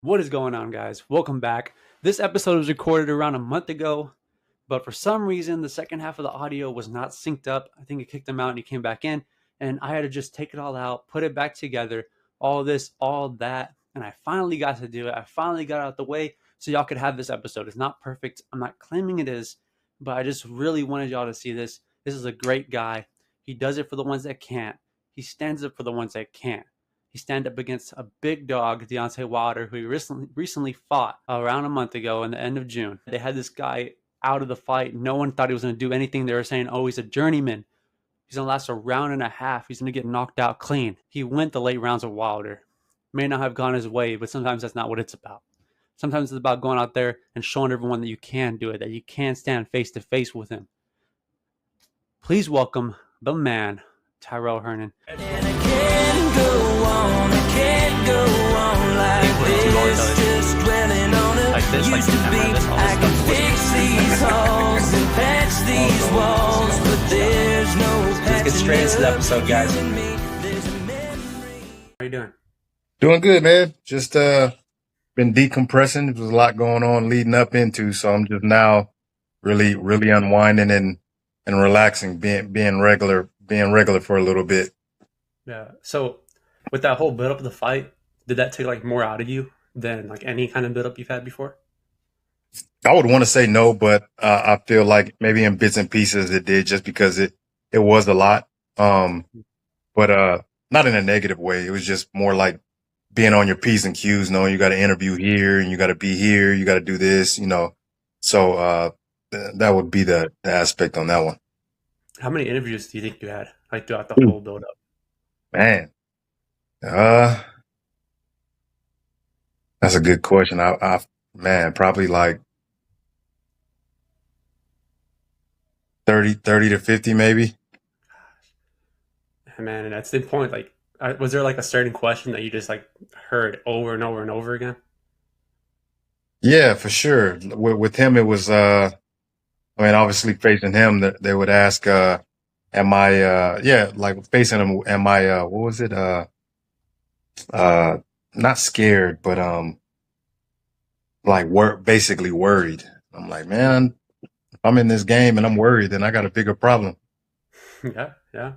What is going on, guys? Welcome back. This episode was recorded around a month ago, but for some reason, the second half of the audio was not synced up. I think it kicked him out and he came back in, and I had to just take it all out, put it back together, all this, all that, and I finally got to do it. I finally got out the way so y'all could have this episode. It's not perfect. I'm not claiming it is, but I just really wanted y'all to see this. This is a great guy. He does it for the ones that can't. He stands up for the ones that can't. He stand up against a big dog, Deontay Wilder, who he recently fought around a month ago in the end of June. They had this guy out of the fight. No one thought he was going to do anything. They were saying, oh, he's a journeyman. He's going to last a round and a half. He's going to get knocked out clean. He went the late rounds of Wilder. May not have gone his way, but sometimes that's not what it's about. Sometimes it's about going out there and showing everyone that you can do it, that you can stand face to face with him. Please welcome the man, Tyrrell Herndon. Let's get straight into the episode, guys. How are you doing? Doing good, man. Just been decompressing. There was a lot going on leading up into, so I'm just now really unwinding and relaxing, being regular for a little bit. Yeah. So with that whole build up of the fight, did that take like more out of you than like any kind of build up you've had before? I would want to say no, but I feel like maybe in bits and pieces it did, just because it was a lot. But not in a negative way. It was just more like being on your P's and Q's, knowing you got to interview here and you got to be here, you got to do this. So that would be the aspect on that one. How many interviews do you think you had like throughout the Ooh, whole build up? man, uh, that's a good question. Man, probably like 30 to 50, maybe. Man, and that's the point. Like, was there like a certain question that you just like heard over and over and over again? Yeah, for sure. With him, it was, I mean, obviously facing him, they would ask, am I, yeah, like facing him, am I, what was it? Uh, not scared, but, like basically worried. I'm like, man, if I'm in this game and I'm worried, then I got a bigger problem. Yeah, yeah,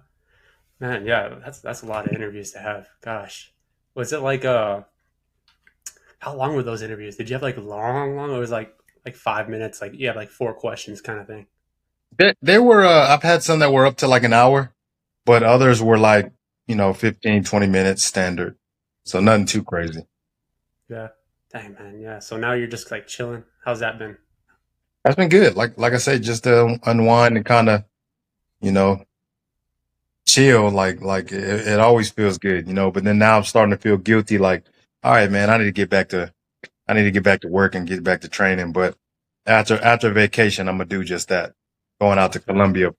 man, yeah. That's a lot of interviews to have. Gosh, was it like how long were those interviews? Did you have like long, or was it like 5 minutes? Like you have like four questions kind of thing. There were, I've had some that were up to like an hour, but others were like, 15, 20 minutes standard. So nothing too crazy. Yeah, dang man, yeah. So now you're just like chilling. How's that been? That's been good. Like I said, just to unwind and kind of, you know, chill. Like it always feels good. But then now I'm starting to feel guilty. Like, all right, man, I need to get back to work and get back to training. But after vacation, I'm gonna do just that. Going out to Colombia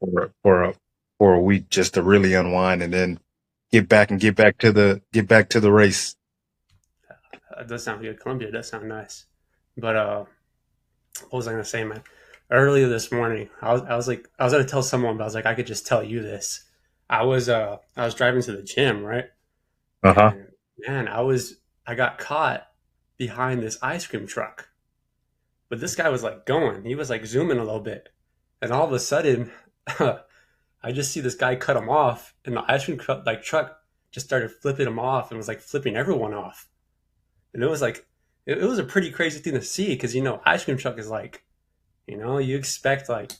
for a week just to really unwind and then get back to the race. That does sound good. Columbia does sound nice. But what was I gonna say, man? Earlier this morning, I was like I was gonna tell someone, but I was like I could just tell you this. I was driving to the gym, right? Uh huh. And man, I got caught behind this ice cream truck. But this guy was like going. He was like zooming a little bit. And all of a sudden, I just see this guy cut him off, and the ice cream truck just started flipping him off and was like flipping everyone off. And it was like it was a pretty crazy thing to see because ice cream truck is like you expect like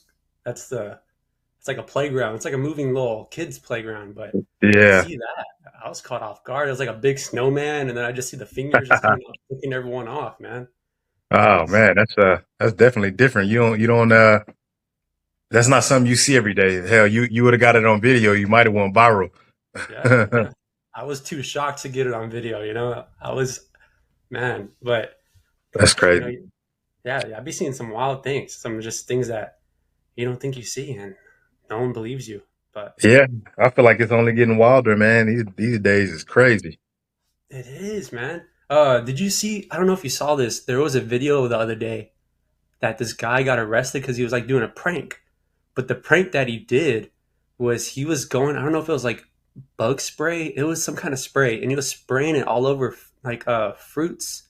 that's the it's like a playground. It's like a moving little kids playground, but to Yeah. see that, I was caught off guard. It was like a big snowman, and then I just see the fingers just flicking everyone off, man. That Oh was man, that's definitely different. You don't. That's not something you see every day. Hell, you would have got it on video. You might have went viral. yeah, yeah. I was too shocked to get it on video. I was man, but That's you know, crazy. yeah. I'd be seeing some wild things, some just things that you don't think you see, and no one believes you. But Yeah, I feel like it's only getting wilder, man. These days is crazy. it is, man. Did you see? I don't know if you saw this. There was a video the other day that this guy got arrested because he was like doing a prank. But the prank that he did was he was going. I don't know if it was like bug spray. It was some kind of spray, and he was spraying it all over like fruits.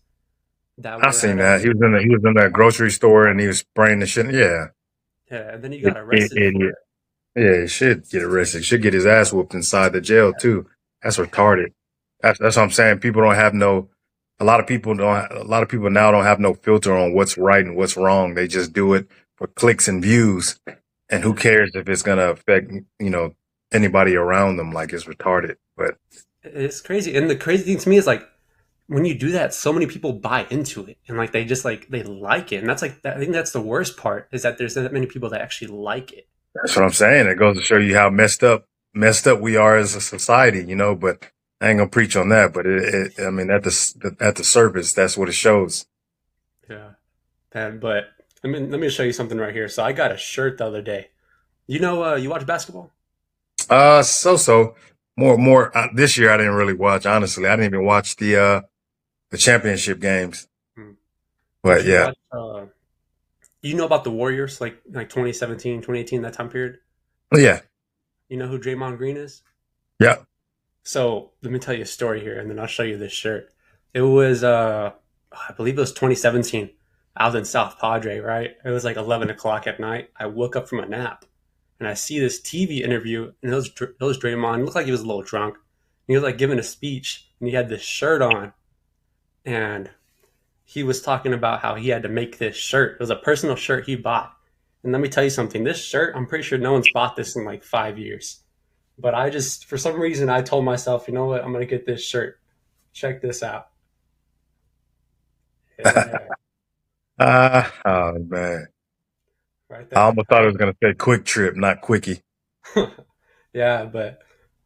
that I were seen at that. He was in that grocery store and he was spraying the shit. Yeah. yeah, and then he got arrested for Idiot. it. Yeah, he should get arrested. He should get his ass whooped inside the jail too. That's retarded. That's what I'm saying. People don't have no. A lot of people don't. A lot of people now don't have no filter on what's right and what's wrong. They just do it for clicks and views, and who Mhm. cares if it's gonna affect anybody around them? Like it's retarded. But It's crazy, and the crazy thing to me is like when you do that, so many people buy into it, and like they just like they like it, and that's like I think that's the worst part is that there's that many people that actually like it. that's what I'm saying. It goes to show you how messed up we are as a society. But I ain't gonna preach on that. But I mean, at the surface, that's what it shows. Yeah, and but let me show you something right here. So I got a shirt the other day. You know, you watch basketball? So more this year. I didn't really watch. Honestly, I didn't even watch the championship games. Hmm. Did But you yeah, watch? You know about the Warriors, like 2017, 2018, that time period. yeah, You know who Draymond Green is? yeah. So let me tell you a story here, and then I'll show you this shirt. It was, I believe it was 2017. I was in South Padre, right? It was like 11 o'clock at night. I woke up from a nap, and I see this TV interview, and it was Draymond. It looked like he was a little drunk. He was like giving a speech, and he had this shirt on, and he was talking about how he had to make this shirt. It was a personal shirt he bought. And let me tell you something. This shirt, I'm pretty sure no one's bought this in like 5 years. But I just, for some reason, I told myself, you know what? I'm gonna get this shirt. Check this out. Yeah, Oh man, right I there. almost thought it was gonna say Quick Trip, not Quickie. Yeah, but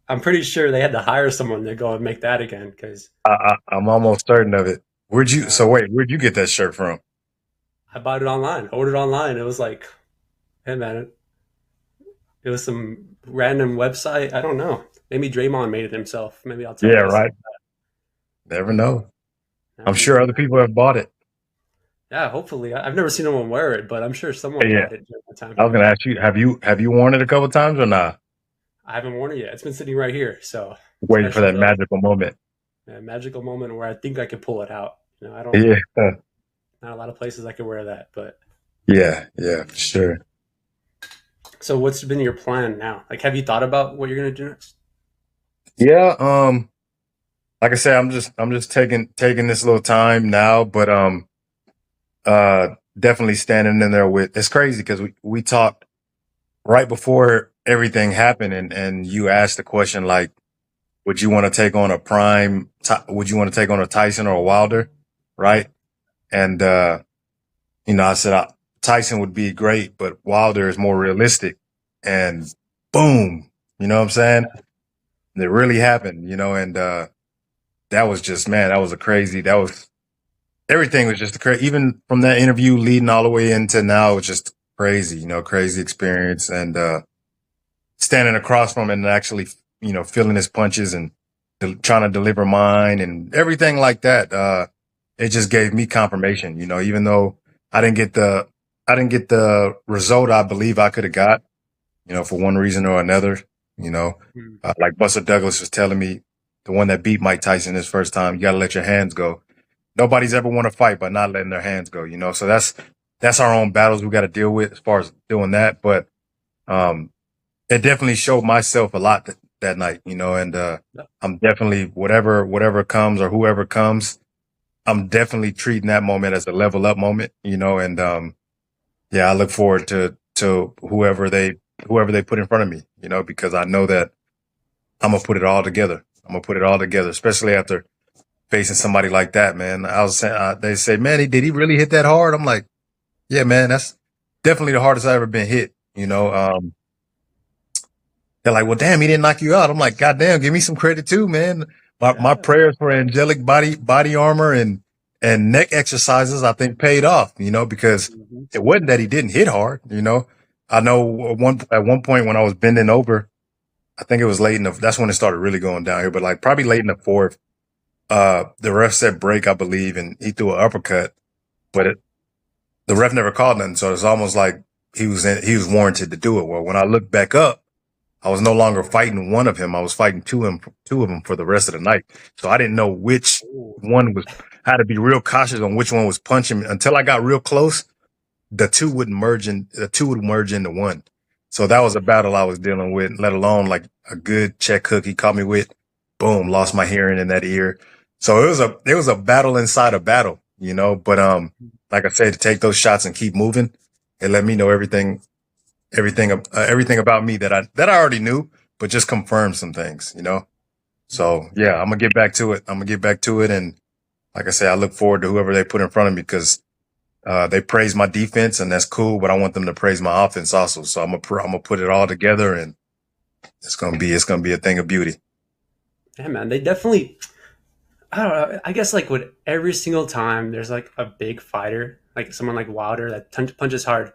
I'm pretty sure they had to hire someone to go and make that again because I'm almost certain of it. Where'd you? uh, So wait, where'd you get that shirt from? I bought it online, ordered online. It was like, hey man, it was some random website. I don't know. Maybe Draymond made it himself. Maybe I'll tell Yeah, myself. right. Never know. I'm Never sure know, other man. people have bought it. Yeah, hopefully. I've never seen anyone wear it, but I'm sure someone Yeah, bought it during that time I was period. gonna ask you, have you worn it a couple times or not? I haven't worn it yet. It's been sitting right here. So Waiting for special that day, magical moment. a magical moment where I think I could pull it out. I don't. Yeah, Not a lot of places I could wear that. But yeah, for sure. so, what's been your plan now? Like, have you thought about what you're gonna do next? Yeah, like I said, I'm just taking this little time now, but definitely standing in there with. It's crazy because we talked right before everything happened, and you asked the question like, would you want to take on would you want to take on a Tyson or a Wilder, right? And I said Tyson would be great, but Wilder is more realistic. And boom, you know what I'm saying? It really happened, and that was just, man, everything was just crazy. Even from that interview leading all the way into now, it's just crazy, crazy experience. And standing across from him and actually, feeling his punches and trying to deliver mine and everything like that. It just gave me confirmation, even though I didn't get the, I didn't get the result I believe I could have got, for one reason or another, Hmm. like Buster Douglas was telling me, the one that beat Mike Tyson his first time, you got to let your hands go. Nobody's ever won a fight by not letting their hands go, so that's our own battles we got to deal with as far as doing that. But, um, it definitely showed myself a lot that night, and I'm definitely whatever comes or whoever comes, I'm definitely treating that moment as a level up moment, and yeah, I look forward to whoever they put in front of me, because I know that I'm gonna put it all together. I'm gonna put it all together, especially after facing somebody like that, man. I was saying, they say, man, did he really hit that hard? I'm like, yeah, man, that's definitely the hardest I've ever been hit, They're like, well, damn, he didn't knock you out. I'm like, God damn, give me some credit too, man. My Yeah. prayers for angelic body armor and neck exercises, I think paid off, because Hmm. it wasn't that he didn't hit hard, I know at one point when I was bending over, I think it was that's when it started really going down here, but like probably late in the fourth, the ref said break, I believe, and he threw an uppercut, but the ref never called nothing. So it's almost like he was warranted to do it. Well, when I looked back up, I was no longer fighting one of him. I was fighting two of them for the rest of the night. So I didn't know which Ooh. one was. I had to be real cautious on which one was punching until I got real close. The two would merge into one. So that was a battle I was dealing with, let alone like a good check hook he caught me with. Boom, lost my hearing in that ear. So it was a battle inside a battle, you know, but like I said, to take those shots and keep moving, it let me know everything about me that I already knew, but just confirmed some things, you know. So yeah, I'm gonna get back to it. I'm gonna get back to it, and like I said, I look forward to whoever they put in front of me because they praise my defense, and that's cool. But I want them to praise my offense also. So I'm gonna put it all together, and it's gonna be a thing of beauty. Yeah, man, they definitely. I don't know. I guess like with every single time there's like a big fighter, like someone like Wilder that punches hard,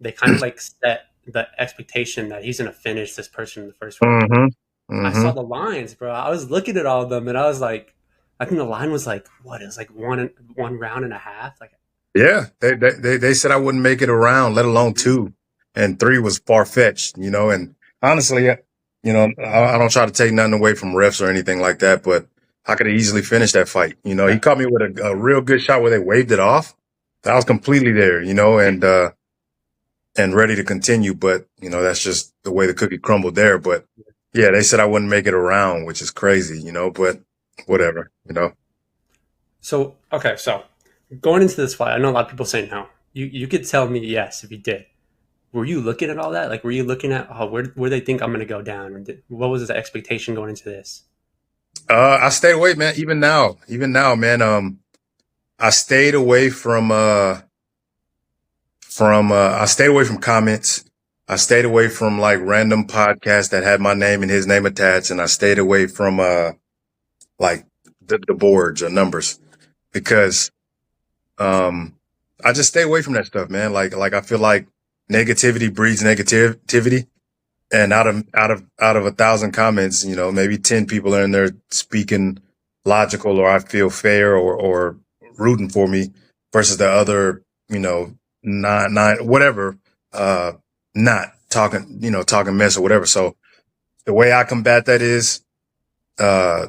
they kind of like set the expectation that he's gonna finish this person in the first round. Mm-hmm. I saw Mm-hmm. the lines, bro. I was looking at all of them, and I was like, I think the line was like, what? It was like one round and a half. Like, Yeah, they said I wouldn't make it around, let alone two, and three was far fetched, you know. And honestly, you know, I don't try to take nothing away from refs or anything like that, but I could have easily finished that fight. You know, he yeah, caught me with a real good shot where they waved it off. I was completely there, you know, and ready to continue. But you know, that's just the way the cookie crumbled there. But yeah, they said I wouldn't make it around, which is crazy, you know. But whatever, you know. so okay, so going into this fight, I know a lot of people say no. You could tell me yes if you did. Were you looking at all that? Like, were you looking at where they think I'm going to go down? And what was the expectation going into this? I stayed away, man. Even now, man. I stayed away I stayed away from comments. I stayed away from like random podcasts that had my name and his name attached, and I stayed away from like the boards or numbers because um I just stay away from that stuff, man. Like I feel like negativity breeds negativity, and out of 1,000 comments, you know, maybe 10 people are in there speaking logical or I feel fair or rooting for me versus the other, you know, nine whatever, uh, not talking, you know, talking mess or whatever. So the way I combat that is, uh,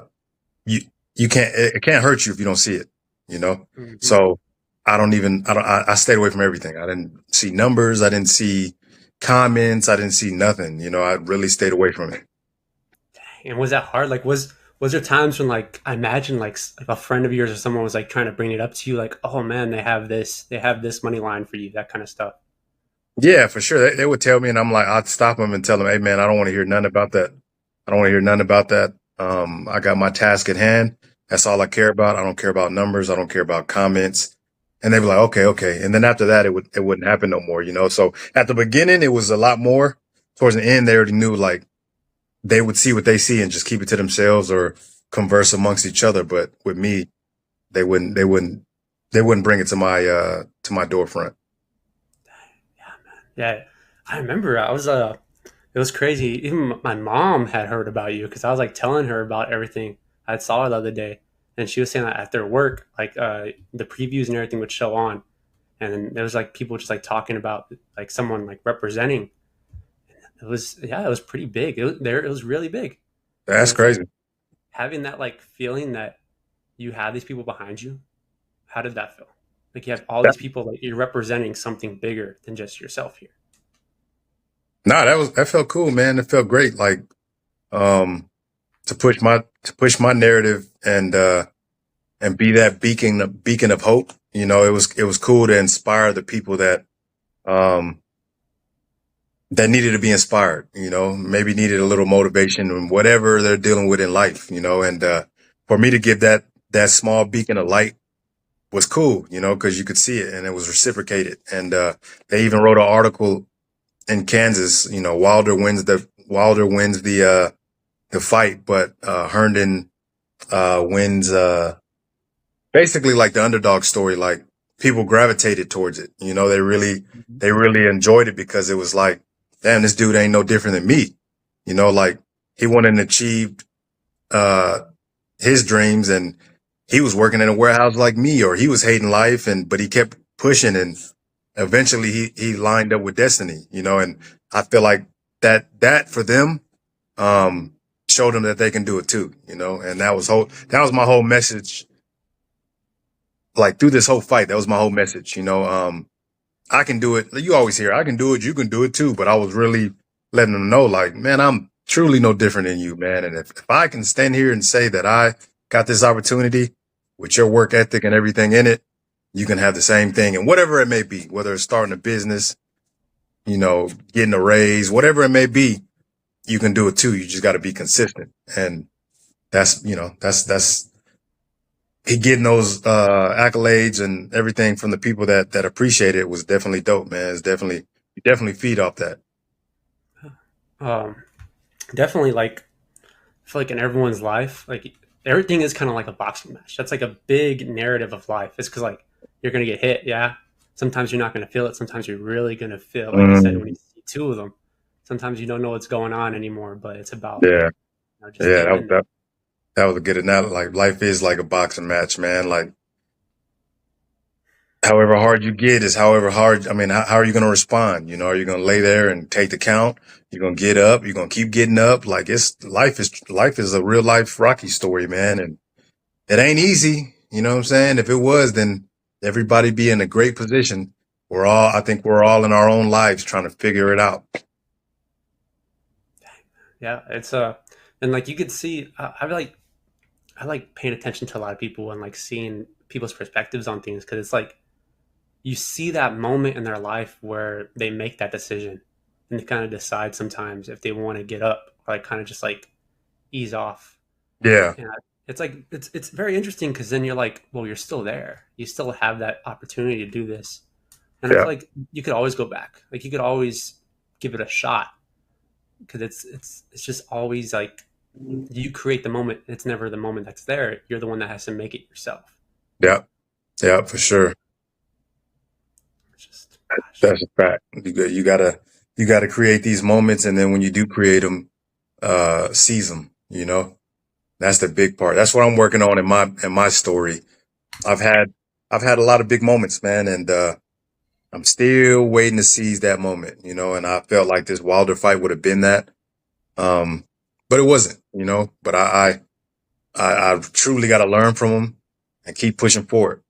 you you can't it can't hurt you if you don't see it, you know. Mm-hmm. So I stayed away from everything. I didn't see numbers. I didn't see comments. I didn't see nothing. You know, I really stayed away from it. And was that hard? Like, was there times when like I imagine like if a friend of yours or someone was like trying to bring it up to you, like, oh man, they have this money line for you, that kind of stuff. Yeah, for sure. They would tell me, and I'm like, I'd stop them and tell them, "Hey, man, I don't want to hear nothing about that. I don't want to hear nothing about that. I got my task at hand. That's all I care about. I don't care about numbers. I don't care about comments." And they'd be like, "Okay, okay." And then after that, it wouldn't happen no more, you know. So at the beginning, it was a lot more. Towards the end, they already knew like they would see what they see and just keep it to themselves or converse amongst each other. But with me, they wouldn't. They wouldn't bring it to my door front. Yeah, I remember I was it was crazy. Even my mom had heard about you because I was like telling her about everything I saw her the other day, and she was saying that after work, like the previews and everything would show on, and then there was like people just like talking about like someone like representing. It was yeah, it was pretty big. It was really big, and That's it's like crazy. having that like feeling that you have these people behind you. How did that feel? Like you have all these people like you're representing something bigger than just yourself here. No, that felt cool, man. It felt great. Like um to push my narrative and be that beacon of hope. You know, it was cool to inspire the people um that needed to be inspired, you know, maybe needed a little motivation in whatever they're dealing with in life, you know, and for me to give that small beacon of light was cool, you know, because you could see it and it was reciprocated. And they even wrote an article in Kansas, you know, Wilder wins the fight, but Herndon wins basically like the underdog story. Like people gravitated towards it. You know, Mhm. they really enjoyed it because it was like, damn, this dude ain't no different than me. You know, like he went and achieved uh his dreams and he was working in a warehouse like me, or he was hating life but he kept pushing and eventually he lined up with destiny, you know, and I feel like that for them um, show them that they can do it too, you know. And that was my whole message. Like through this whole fight, that was my whole message, you know. I can do it. You always hear, I can do it. You can do it too. But I was really letting them know, like, man, I'm truly no different than you, man. And if I can stand here and say that I got this opportunity with your work ethic and everything in it, you can have the same thing. And whatever it may be, whether it's starting a business, you know, getting a raise, whatever it may be, you can do it too. You just got to be consistent. And that's, you know, that's he getting those accolades and everything from the people that appreciate it was definitely dope, man. It's definitely you definitely feed off that. Um, Definitely, like I feel like in everyone's life, like everything is kind of like a boxing match. That's like a big narrative of life. It's because like you're gonna get hit, yeah. Sometimes you're not gonna feel it. Sometimes you're really gonna feel, like you said, when you Mm, see two of them. Sometimes you don't know what's going on anymore, but it's about yeah, just yeah, getting in there. that was a good analogy. Like life is like a boxing match, man. Like however hard you get is however hard. I mean, how are you going to respond? You know, are you going to lay there and take the count? You're going to get up. You're going to keep getting up. Like life is a real life Rocky story, man. And it ain't easy. You know what I'm saying? If it was, then everybody be in a great position. I think we're all in our own lives trying to figure it out. Yeah, it's and like you could see, I like paying attention to a lot of people and like seeing people's perspectives on things because it's like you see that moment in their life where they make that decision and they kind of decide sometimes if they want to get up or like kind of just like ease off. Yeah. And it's like it's very interesting because then you're like, well, you're still there. You still have that opportunity to do this, and I Yeah. feel like you could always go back. Like you could always give it a shot because it's just always like you create the moment. It's never the moment that's there. You're the one that has to make it yourself. Yeah. Yeah. For sure. It's just gosh, That's a fact. You gotta create these moments. And then when you do create them, seize them, you know? That's the big part. That's what I'm working on in my story. I've had I've had a lot of big moments, man, and I'm still waiting to seize that moment, you know. And I felt like this Wilder fight would have been that, um, but it wasn't, you know. But I truly got to learn from him and keep pushing forward,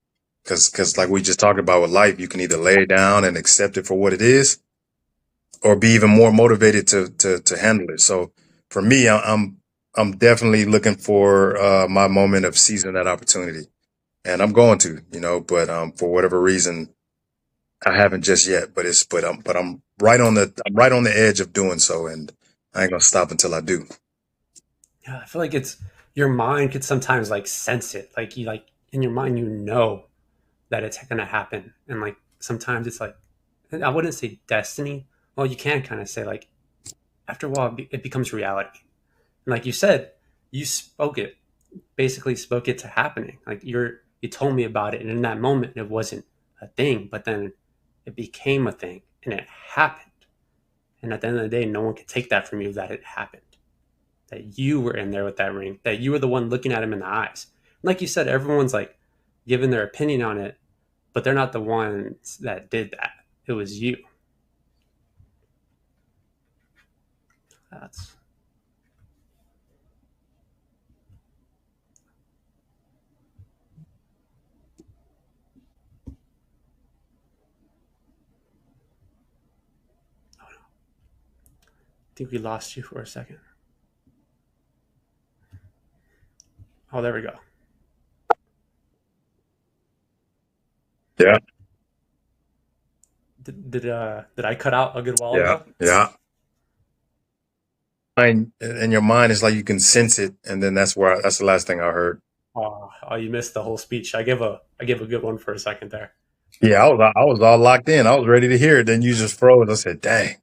because like we just talked about with life, you can either lay it down and accept it for what it is, or be even more motivated to handle it. So for me, I'm definitely looking for my moment of seizing that opportunity, and I'm going to, you know, but for whatever reason, I haven't just yet. But I'm I'm right on the edge of doing so, and I ain't gonna stop until I do. yeah. I feel like it's your mind could sometimes like sense it. Like you like in your mind, you know that it's gonna happen, and like sometimes it's like I wouldn't say destiny. Well, you can kind of say like after a while it becomes reality. And like you said, you spoke it, basically spoke it to happening. Like you told me about it, and in that moment it wasn't a thing, but then it became a thing, and it happened. And at the end of the day, no one could take that from you that it happened. That you were in there with that ring. That you were the one looking at him in the eyes. And like you said, everyone's like giving their opinion on it, but they're not the ones that did that. It was you. That's. I think we lost you for a second. Oh, there we go. Yeah, Did I cut out a good while yeah, ago? yeah. In your mind, it's like you can sense it, and then that's the last thing I heard. Oh, you missed the whole speech. I gave a good one for a second there. Yeah, I was all locked in. I was ready to hear it. Then you just froze. I said, "Dang."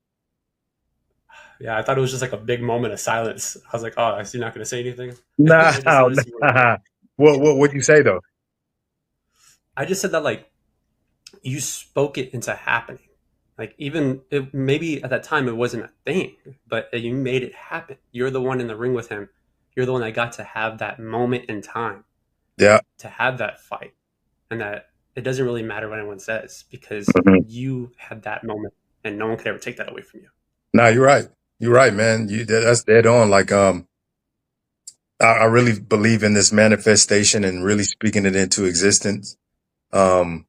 Yeah, I thought it was just like a big moment of silence. I was like, oh, is he not going to say anything? Nah, I just said this more. nah. What'd you say though? I just said that like you spoke it into happening. Like even maybe at that time it wasn't a thing, but you made it happen. You're the one in the ring with him. You're the one that got to have that moment in time Yeah. to have that fight, and that it doesn't really matter what anyone says because Mhm. you had that moment, and no one could ever take that away from you. No, you're right. You're right, man. That's dead on. Like, I really believe in this manifestation and really speaking it into existence,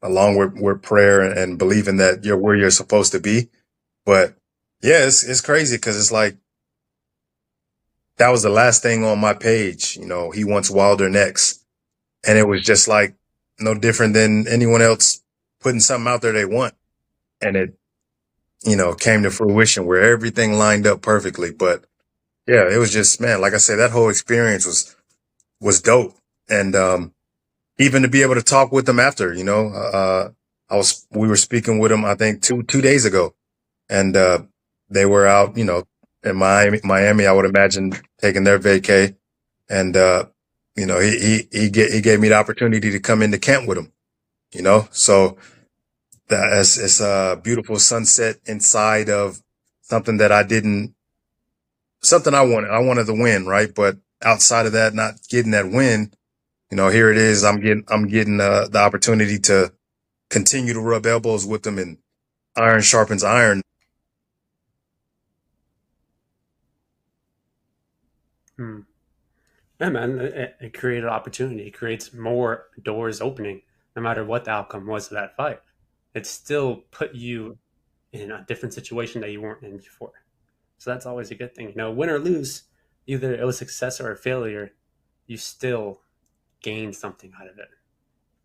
along with prayer and believing that you're where you're supposed to be. But yeah, it's crazy because it's like that was the last thing on my page. You know, he wants Wilder next, and it was just like no different than anyone else putting something out there they want, and it came to fruition where everything lined up perfectly. But yeah, it was just, man, like I said, that whole experience was dope, and even to be able to talk with them after, we were speaking with them, I think two days ago, and they were out, in Miami. I would imagine taking their vacay, and he gave me the opportunity to come into camp with him. So it's a beautiful sunset inside of something that I didn't, something I wanted. I wanted to win, right? But outside of that, not getting that win, here it is. I'm getting the opportunity to continue to rub elbows with them, and iron sharpens iron. Hmm. Yeah, man, it created opportunity. It creates more doors opening, no matter what the outcome was of that fight. It still put you in a different situation that you weren't in before. So that's always a good thing. Win or lose, either it was success or a failure, you still gain something out of it.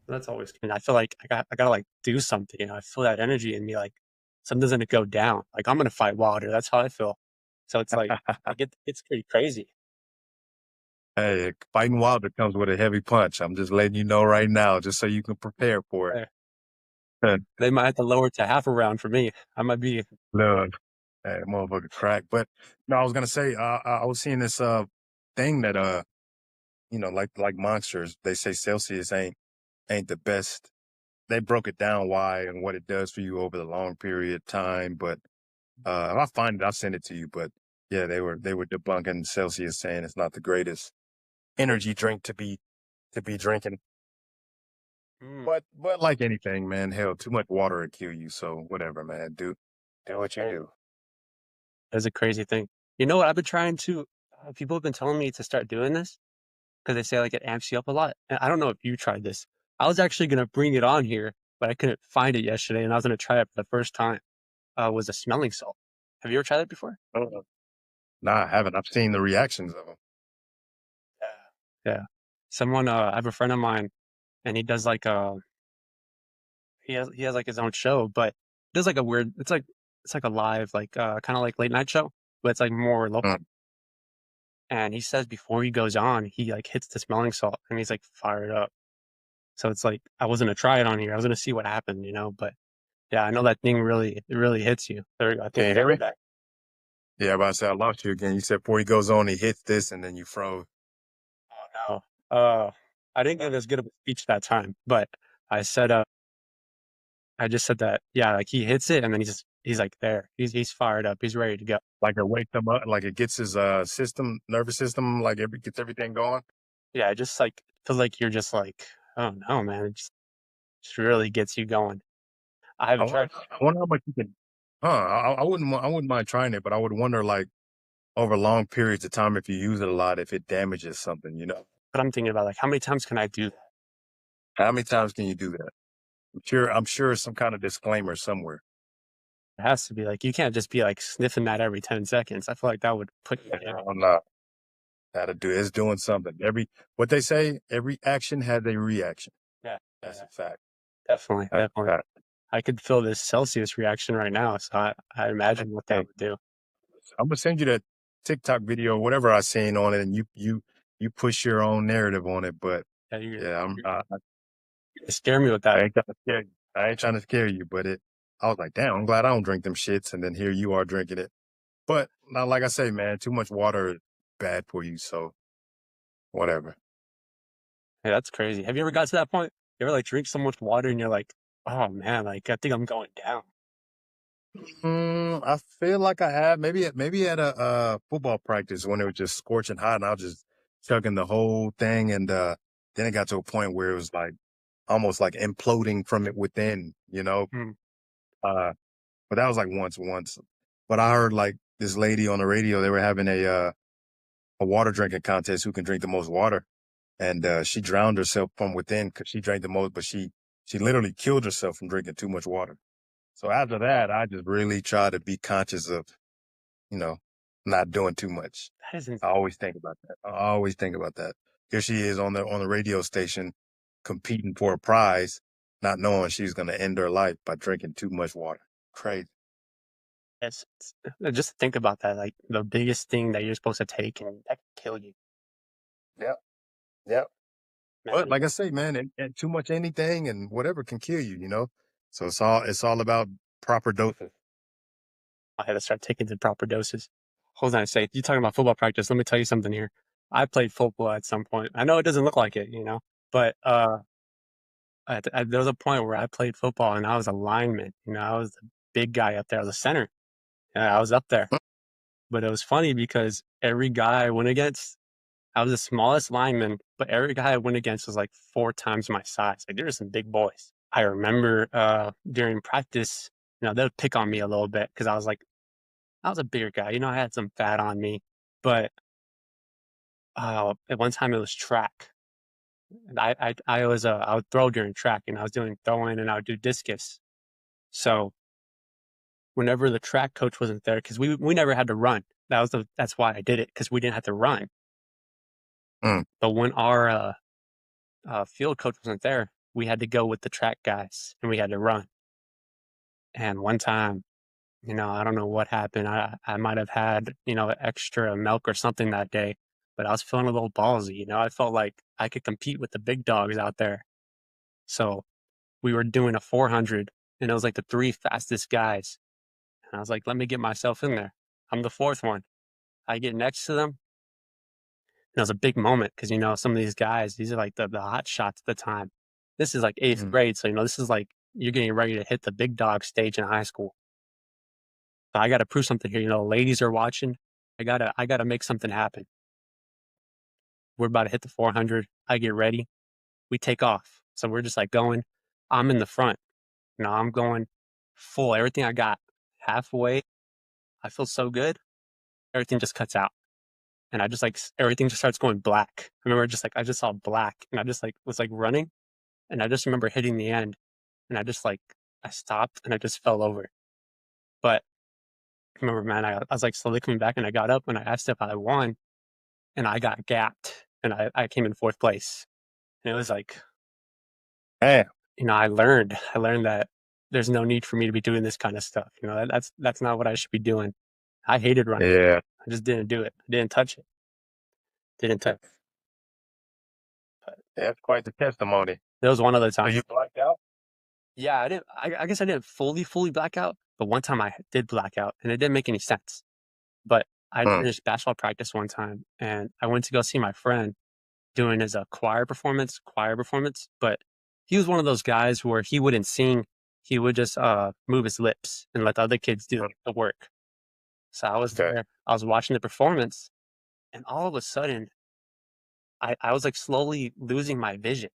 So that's always good. And I feel like I gotta like do something. I feel that energy in me, like something's gonna go down. Like I'm gonna fight Wilder. That's how I feel. So it's like it's pretty crazy. Hey, fighting Wilder comes with a heavy punch. I'm just letting you know right now, just so you can prepare for Eh, it. They might have to lower it to half a round for me. I might be. Look, hey, motherfucker crack. But no, I was gonna say, I was seeing this thing that like monsters. They say Celsius ain't the best. They broke it down why and what it does for you over the long period of time. But if I find it, I'll send it to you. But yeah, they were debunking Celsius, saying it's not the greatest energy drink to be drinking. Mm, But like anything, man, hell, too much water will kill you. So whatever, man. Do what you eh, do. that's a crazy thing. You know what? I've been trying to. People have been telling me to start doing this because they say like it amps you up a lot. And I don't know if you tried this. I was actually gonna bring it on here, but I couldn't find it yesterday, and I was gonna try it for the first time. Was a smelling salt. Have you ever tried it before? Uh-uh. Nah, I haven't. I've seen the reactions of them. Yeah. Yeah. Someone, I have a friend of mine, and he does like he has like his own show, but does like a weird. It's like a live, like kind of like late night show, but it's like more local. Mm. And he says before he goes on, he like hits the smelling salt, and he's like fired up. So it's like I wasn't gonna try it on here. I was gonna see what happened. But yeah, I know that thing really hits you. There we go. I think Can you you got hear me me? back. Yeah, but I said I lost you again. You said before he goes on, he hits this, and then you froze. Oh no. I didn't give as good of a speech that time, but I said I just said that, yeah, like he hits it and then he's like there. He's fired up. He's ready to go. Like it wakes him up, like it gets his nervous system, like gets everything going. Yeah, just like feels like you're just like, oh no, man. Just really gets you going. I I haven't wonder, tried, I wonder how much you can. Huh? I wouldn't mind trying it, but I would wonder, like, over long periods of time, if you use it a lot, if it damages something. but I'm thinking about like how many times can I do that? How many times can you do that? I'm sure some kind of disclaimer somewhere. It has to be like you can't just be like sniffing that every 10 seconds. I feel like that would put you down. I'm not. Gotta do it's doing something. What they say, every action has a reaction. Yeah, That's yeah, a fact. definitely, That's a definitely. fact. I could feel this Celsius reaction right now, so I imagine what that Hey, would do. I'm gonna send you that TikTok video, whatever I seen on it, and you push your own narrative on it. But Yeah, you're, yeah, you're gonna scare me with that. I ain't trying to scare you. I ain't trying to scare you, but I was like, damn, I'm glad I don't drink them shits. And then here you are drinking it. But now, like I say, man, too much water is bad for you. So whatever. Yeah, that's crazy. Have you ever got to that point? You ever like drink so much water and you're like, oh man, like I think I'm going down. I feel like I have maybe at a football practice when it was just scorching hot, and I was just chugging the whole thing, and then it got to a point where it was like almost like imploding from it within. Mm, Uh, but that was like once. But I heard like this lady on the radio. They were having a water drinking contest, who can drink the most water, and she drowned herself from within because she drank the most, but she literally killed herself from drinking too much water. So after that, I just really try to be conscious of, you know, not doing too much. That isn't. I always think about that. I always think about that. Here she is on the radio station competing for a prize, not knowing she's going to end her life by drinking too much water. Crazy. Just think about that. Like the biggest thing that you're supposed to take, and that can kill you. Yeah. Yeah. But Man, like I say, man, and too much anything and whatever can kill you, you know? So it's all about proper doses. I had to start taking the proper doses. Hold on a sec. You talking about football practice? Let me tell you something here. I played football at some point. I know it doesn't look like it, but there was a point where I played football and I was a lineman. I was the big guy up there. I was a center. And I was up there. But it was funny because every guy I went against, I was the smallest lineman, but every guy I went against was like 4 times my size. Like there were some big boys. I remember during practice, they'd pick on me a little bit because I was a bigger guy. I had some fat on me, but at one time it was track. And I would throw during track, and I was doing throwing, and I would do discus. So whenever the track coach wasn't there, because we never had to run. That's why I did it, because we didn't have to run. Mm. But when our field coach wasn't there, we had to go with the track guys, and we had to run. And one time, I don't know what happened. I might have had, extra milk or something that day, but I was feeling a little ballsy. I felt like I could compete with the big dogs out there. So we were doing a 400, and it was like the 3 fastest guys. And I was like, let me get myself in there. I'm the 4th one. I get next to them. And it was a big moment because, some of these guys, these are like the hot shots at the time. This is like 8th Mm. grade. So, this is like you're getting ready to hit the big dog stage in high school. So I got to prove something here. Ladies are watching. I gotta make something happen. We're about to hit the 400. I get ready. We take off. So we're just like going. I'm in the front. I'm going full. Everything I got. Halfway. I feel so good. Everything just cuts out. And I just everything just starts going black. I remember I just saw black, and I just was running. And I just remember hitting the end, and I stopped and I just fell over. But I remember, man, I was slowly coming back, and I got up and I asked if I won, and I got gapped, and I came in 4th place. And it was Damn. I learned that there's no need for me to be doing this kind of stuff. That's not what I should be doing. I hated running. Yeah. I just didn't do it. I didn't touch it. Didn't touch it. But That's quite the testimony. there was one other So time. you blacked out? Yeah, I didn't. I guess I didn't fully black out, but one time I did black out, and it didn't make any sense. But I Mm. finished basketball practice one time, and I went to go see my friend doing his choir performance. But he was one of those guys where he wouldn't sing; he would just move his lips and let the other kids do the work. So I was Okay. there. I was watching the performance, and all of a sudden, I was slowly losing my vision.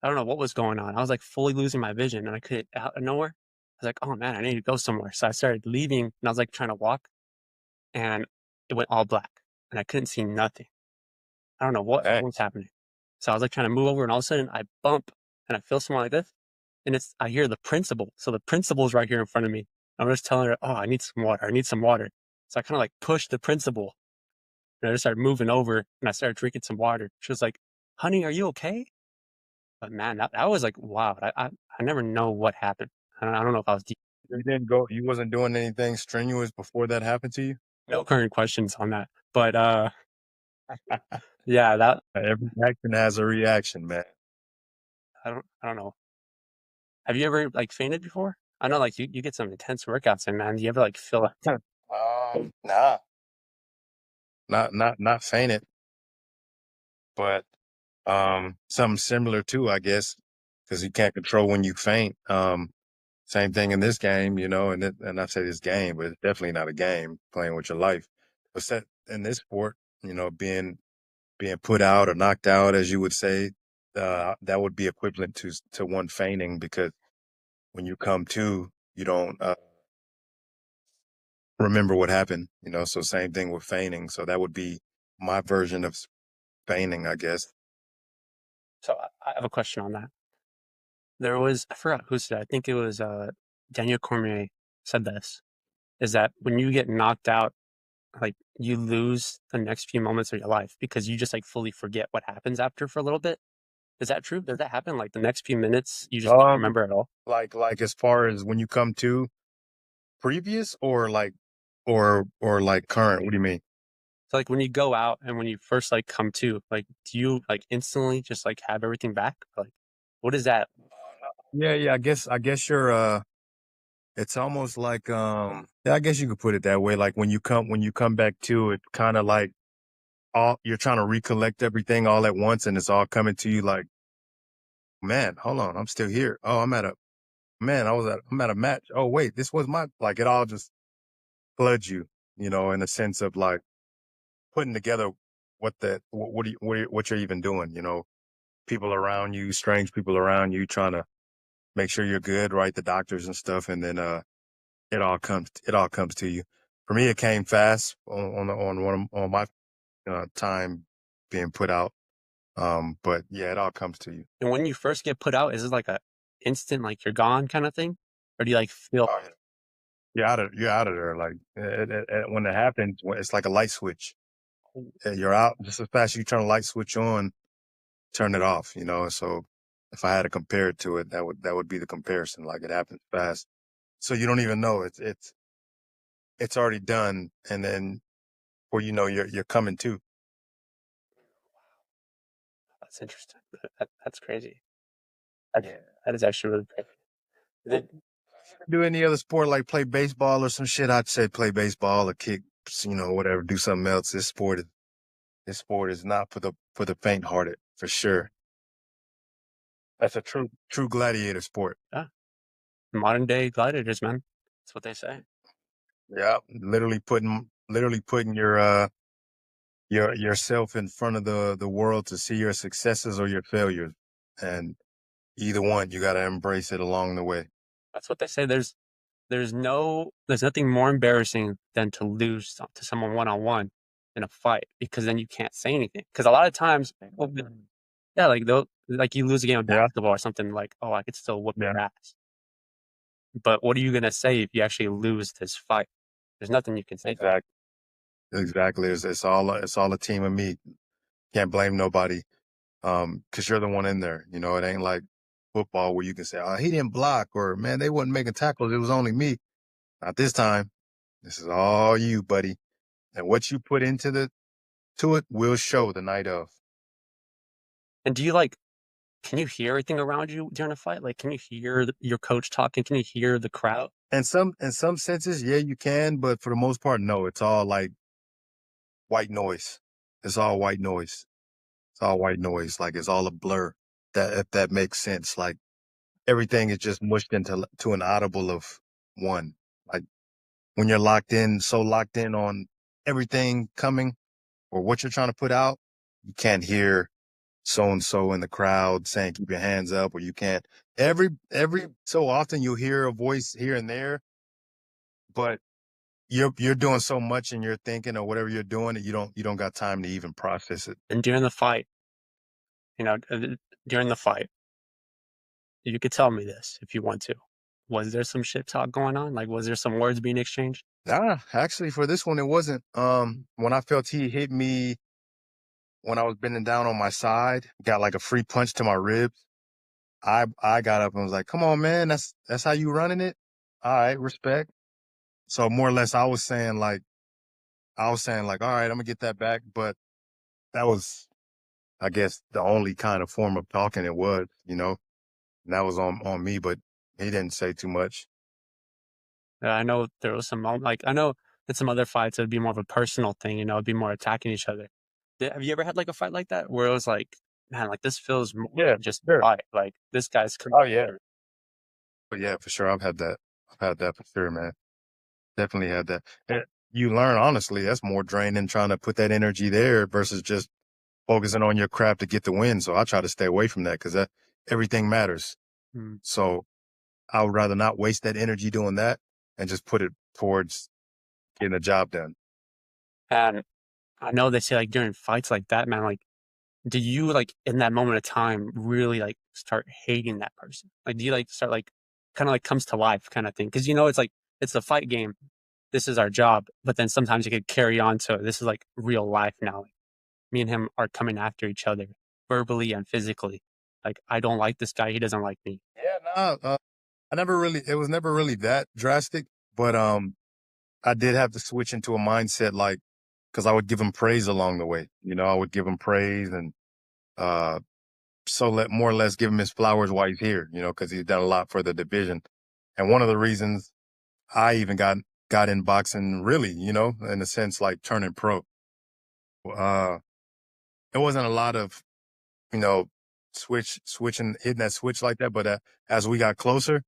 I don't know what was going on. I was fully losing my vision, and I couldn't out of nowhere. I was like, "Oh man, I need to go somewhere." So I started leaving, and I was trying to walk, and it went all black, and I couldn't see nothing. I don't know what Dang. was happening. So I was trying to move over, and all of a sudden I bump, and I feel someone like this, and I hear the principal. So the principal's right here in front of me. I'm just telling her, "Oh, I need some water. I need some water." So I kind of pushed the principal, and I just started moving over, and I started drinking some water. She was like, "Honey, are you okay?" But man, that was wow. I never know what happened. I don't know if I was deep. You wasn't doing anything strenuous before that happened to you? No current questions on that. But yeah, that Every action has a reaction, man. I don't know. Have you ever fainted before? I know you get some intense workouts in, man. Do you ever feel like Nah, not fainted, but something similar too, I guess, because you can't control when you faint. Same thing in this game, and I say this game, but it's definitely not a game. Playing with your life, but in this sport, being put out or knocked out, as you would say, that would be equivalent to one fainting, because when you come to, you don't remember what happened, you know. So same thing with feigning. So that would be my version of feigning, I guess. So I have a question on that. There was, I forgot who said it. I think it was Daniel Cormier said this, is that when you get knocked out, like you lose the next few moments of your life because you just like fully forget what happens after for a little bit. Is that true? Does that happen? Like the next few minutes, you just don't Um, remember at all? like as far as when you come to previous or like or like current. What do you mean? So like when you go out and when you first like come to, like do you like instantly just like have everything back? Like what is that? Yeah, yeah. I guess you're it's almost like yeah, I guess you could put it that way. Like when you come back to it, kind of like all you're trying to recollect everything all at once and it's all coming to you like, man, hold on, I'm still here. Oh, I'm at a match. Oh wait, this was my like it all just floods you, you know, in a sense of like putting together what you're even doing, you know, people around you, strange people around you, trying to make sure you're good, right? The doctors and stuff, and then it all comes to you. For me, it came fast on my time being put out. But yeah, it all comes to you. And when you first get put out, is it like a instant like you're gone kind of thing? Or do you like feel Oh, yeah. You're out of there. Like when it happens, it's like a light switch. You're out just as fast as you turn a light switch on, turn it off. You know. So if I had to compare it to it, that would be the comparison. Like it happens fast, so you don't even know it's already done, and then or you know you're coming to. that's interesting. That's crazy. That, that is actually really crazy. Then Do any other sport like play baseball or some shit? I'd say play baseball or kick, you know, whatever. Do something else. This sport is not for the faint-hearted for sure. That's a true gladiator sport. yeah, modern day gladiators, man. That's what they say. Yeah, literally putting yourself in front of the world to see your successes or your failures, and either one you got to embrace it along the way. That's what they say. There's nothing more embarrassing than to lose to someone one on one in a fight because then you can't say anything. Because a lot of times, yeah, like they'll like you lose a game of Yeah, basketball or something like, oh, I could still whoop yeah, your ass. But what are you gonna say if you actually lose this fight? There's nothing you can say. exactly, exactly. It's all a team of me. Can't blame nobody. Because you're the one in there. You know, it ain't like football where you can say, "Oh, he didn't block," or "Man, they wasn't making tackles. It was only me." Not this time. This is all you, buddy. And what you put into the to it will show the night of. And do you like? Can you hear everything around you during a fight? Like, can you hear your coach talking? Can you hear the crowd? And in some senses, yeah, you can, but for the most part, no. It's all like white noise. It's all white noise. It's all white noise. Like it's all a blur. That if that makes sense. Like everything is just mushed into to an audible of one. Like when you're so locked in on everything coming or what you're trying to put out, you can't hear so and so in the crowd saying keep your hands up, or you can't. Every so often you'll hear a voice here and there, but you're doing so much and you're thinking or whatever you're doing that you don't got time to even process it. And during the fight, you know, during the fight, you could tell me this if you want to. Was there some shit talk going on? Like, was there some words being exchanged? Actually, for this one, it wasn't. When I felt he hit me when I was bending down on my side, got like a free punch to my ribs. I got up and was like, "Come on, man, that's how you running it. All right, respect." So more or less, I was saying like, "All right, I'm gonna get that back," but that was, I guess, the only kind of form of talking it was, you know, and that was on me. But he didn't say too much. I know there was some like I know in some other fights it'd be more of a personal thing. You know, it'd be more attacking each other. Have you ever had like a fight like that where it was like, man, like this feels more Yeah, than just a sure. fight. Like this guy's Oh yeah, but yeah, for sure, I've had that for sure, man. Definitely had that. You learn honestly, that's more draining trying to put that energy there versus just focusing on your craft to get the win. So I try to stay away from that because that everything matters. Hmm. So I would rather not waste that energy doing that and just put it towards getting the job done. And I know they say like during fights like that, man, like, do you like in that moment of time really like start hating that person? Like, do you like start like kind of like comes to life kind of thing? Because you know it's like it's a fight game. This is our job, but then sometimes it could carry on to this is like real life now. Like, me and him are coming after each other verbally and physically. Like, I don't like this guy. He doesn't like me. Yeah, no, I never really. It was never really that drastic, but I did have to switch into a mindset like because I would give him praise along the way. You know, I would give him praise and uh, so let more or less give him his flowers while he's here. You know, because he's done a lot for the division, and one of the reasons I even got in boxing, really, you know, in a sense, like turning pro. Uh, it wasn't a lot of you know switching hitting that switch like that, but as we got closer.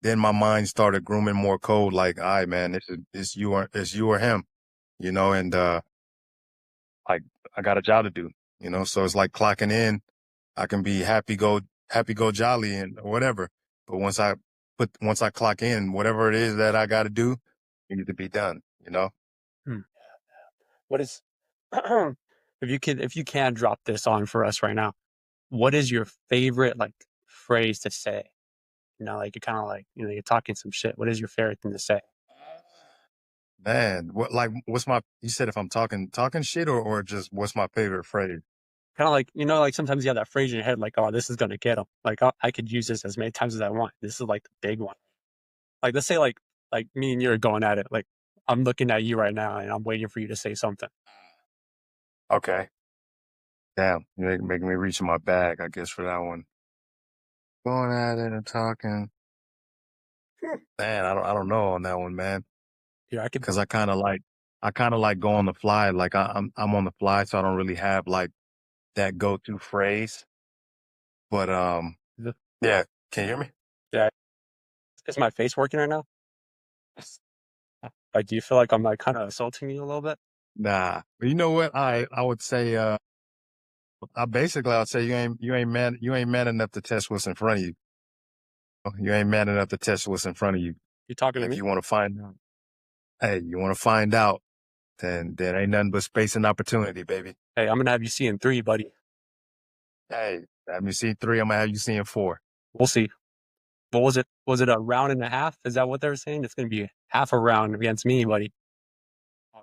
Then my mind started grooming more code, like, all right, man, it's you or him, you know, and like I got a job to do, you know. So it's like clocking in. I can be happy go jolly and whatever. But once I clock in, whatever it is that I gotta do, it needs to be done, you know? Hmm. What is if you can drop this on for us right now, what is your favorite like phrase to say? You know, like you're kind of like, you know, you're talking some shit. What is your favorite thing to say? Man, what's my you said if I'm talking shit or just what's my favorite phrase? Kind of like, you know, like sometimes you have that phrase in your head, like, oh, this is going to get him. Like, oh, I could use this as many times as I want. This is like the big one. Like, let's say like me and you are going at it. Like, I'm looking at you right now and I'm waiting for you to say something. Okay. Damn, you making me reach in my bag, I guess, for that one. Going at it and talking. Man, I don't know on that one, man. Yeah, I could. Because I kind of like go on the fly. Like I'm on the fly, so I don't really have like that go to phrase. But yeah. Can you hear me? Yeah. Is my face working right now? Like, do you feel like I'm like kind of assaulting you a little bit? Nah. But you know what? I would say I would say you ain't man enough to test what's in front of you. You ain't man enough to test what's in front of you. You talking And to if me? you want to find out, hey, you want to find out, then ain't nothing but space and opportunity, baby. Hey, I'm gonna have you seeing three, buddy. Hey, have you seen three? I'm gonna have you seeing four. We'll see. What was it? Was it a round and a half? Is that what they were saying? It's gonna be half a round against me, buddy.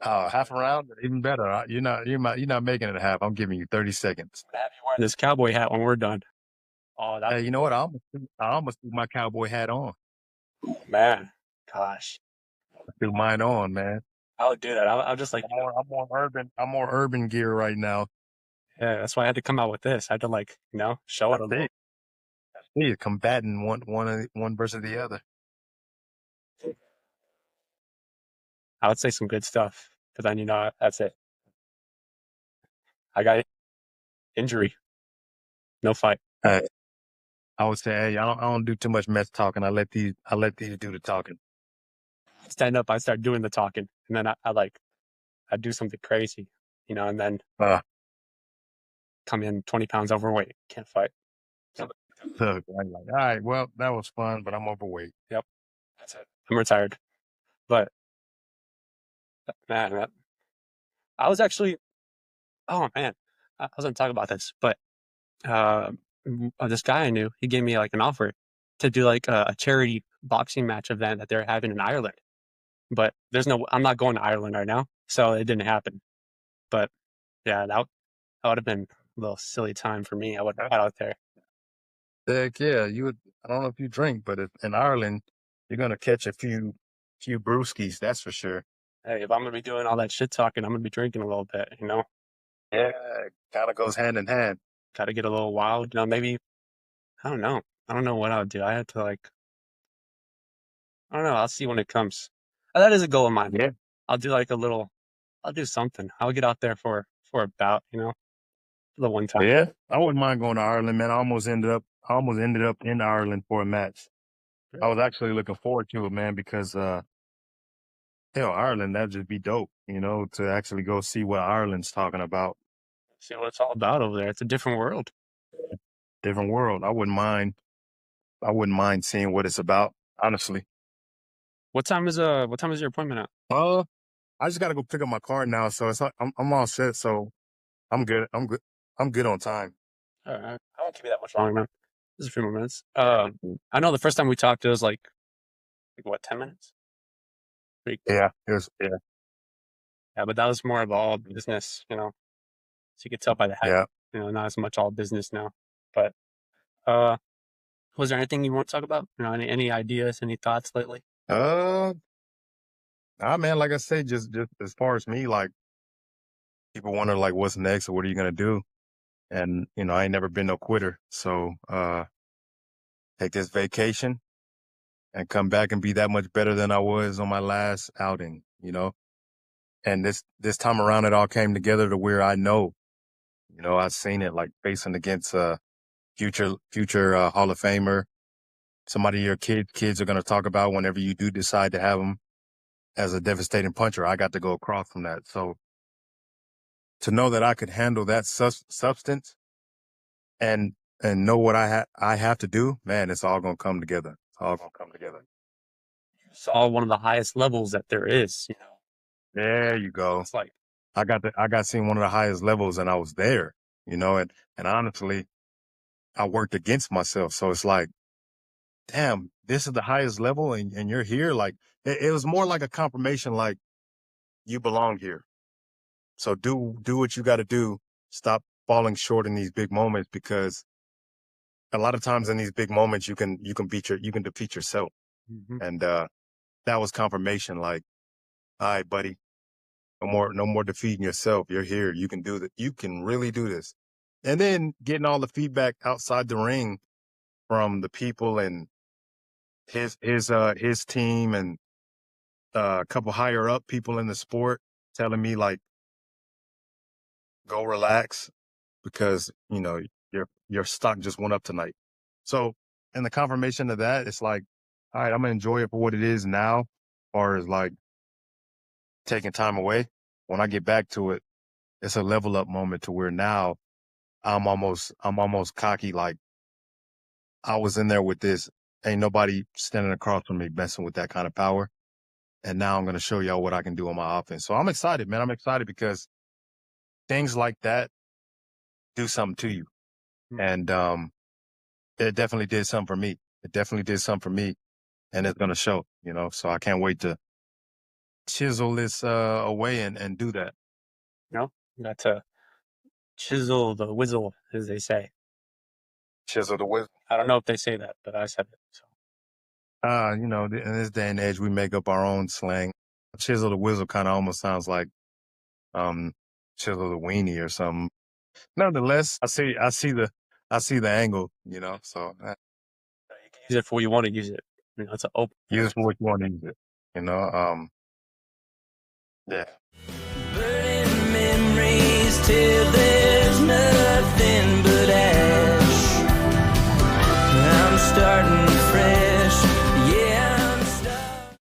Half a round, even better. You're not making it a half. I'm giving you 30 seconds. I'm gonna have you wearing this cowboy hat when we're done. Oh, that's Hey, you know what? I almost threw my cowboy hat on. man. Gosh, I threw mine on, man. I would do that. I'll just like, you know, I'm more urban gear right now. yeah. That's why I had to come out with this. I had to like, you know, show I it a see. little. I see you combating one versus the other. I would say some good stuff, but then you know that's it. I got injury, no fight. Hey, I would say, hey, I don't do too much mess talking. I let these do the talking. Stand up, I start doing the talking, and then I do something crazy, you know, and then Uh, come in 20 pounds overweight. Can't fight. so I'm like, all right, well, that was fun, but I'm overweight. Yep, that's it. I'm retired, but man, I was actually. Oh man, I was gonna talk about this, but uh, this guy I knew, he gave me like an offer to do like a charity boxing match event that they're having in Ireland. But I'm not going to Ireland right now, so it didn't happen. But yeah, that would have been a little silly time for me. I would have got out there. Heck yeah, you would. I don't know if you drink, but in Ireland, you're gonna catch a few brewskis. That's for sure. Hey, if I'm gonna be doing all that shit talking, I'm gonna be drinking a little bit. You know, Yeah, kind of goes hand in hand. got to get a little wild. You know, maybe I don't know. I don't know what I'll do. I had to like I don't know. I'll see when it comes. That is a goal of mine. Yeah, I'll do like a little. I'll do something. I'll get out there for a bout. You know, for the one time. yeah. I wouldn't mind going to Ireland, man. I almost ended up in Ireland for a match. I was actually looking forward to it, man, because hell, Ireland, that'd just be dope, you know, to actually go see what Ireland's talking about. See what it's all about over there. It's a different world. Different world. I wouldn't mind seeing what it's about, honestly. What time is your appointment at? I just got to go pick up my car now, so I'm all set. So I'm good. I'm good on time. All right. I won't keep you that much longer, man. Just a few more minutes. I know the first time we talked, it was like what, 10 minutes? Yeah, it was. Yeah, Yeah, but that was more of all business, you know. So you could tell by the hat, yeah. you know, not as much all business now. But was there anything you want to talk about? You know, any ideas, any thoughts lately? Man, like I say, just as far as me, like people wonder like what's next or what are you gonna do? And I ain't never been no quitter. So take this vacation and come back and be that much better than I was on my last outing, And this time around it all came together to where I know, I've seen it like facing against future Hall of Famer, somebody your kids are gonna talk about whenever you do decide to have them as a devastating puncher. I got to go across from that. So to know that I could handle that substance and know what I have to do, man, it's all gonna come together. It's all gonna come together. Saw one of the highest levels that there is, you know. There you go. It's like I got seen one of the highest levels and I was there, and honestly, I worked against myself. So it's like, damn, this is the highest level and you're here. Like it was more like a confirmation, like you belong here. So do what you gotta do. Stop falling short in these big moments, because a lot of times in these big moments you can defeat yourself. mhm. And that was confirmation, like, all right, buddy, no more defeating yourself. You're here. You can do that. You can really do this. And then getting all the feedback outside the ring from the people and his team and a couple higher up people in the sport telling me like, go relax because your stock just went up tonight. So, and the confirmation of that, it's like, all right, I'm gonna enjoy it for what it is now, or as like taking time away. When I get back to it, it's a level up moment to where now I'm almost cocky. Like I was in there with this, ain't nobody standing across from me messing with that kind of power. And now I'm gonna show y'all what I can do on my offense. So I'm excited, man. I'm excited because things like that do something to you. And it definitely did something for me. It definitely did something for me. And it's gonna show, So I can't wait to chisel this away and do that. You know, you got to chisel the whizzle, as they say. Chisel the whizzle. I don't know if they say that, but I said it. So In this day and age, we make up our own slang. Chisel the whizzle kind of almost sounds like chisel the weenie or something. Nonetheless, I see the angle, So you can use it for what you want to use it. It's an open. Use it for what you want to use it. Yeah. Burning memories till there's nothing but ash. I'm starting fresh.